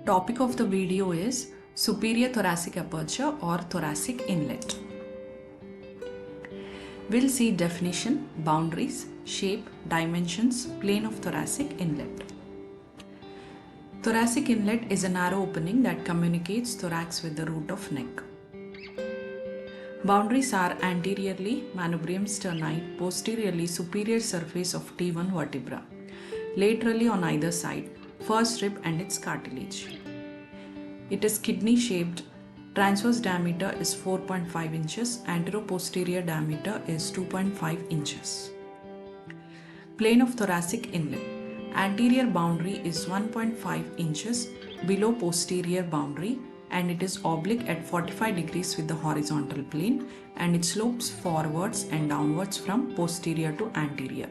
Topic of the video is Superior Thoracic Aperture or Thoracic Inlet. We'll see definition, boundaries, shape, dimensions, plane of thoracic inlet. Thoracic inlet is a narrow opening that communicates thorax with the root of neck. Boundaries are anteriorly manubrium sternite, posteriorly superior surface of T1 vertebra, laterally on either side, first rib and its cartilage. It is kidney shaped. Transverse diameter is 4.5 inches, antero-posterior diameter is 2.5 inches. Plane of thoracic inlet. Anterior boundary is 1.5 inches below posterior boundary and it is oblique at 45 degrees with the horizontal plane and it slopes forwards and downwards from posterior to anterior.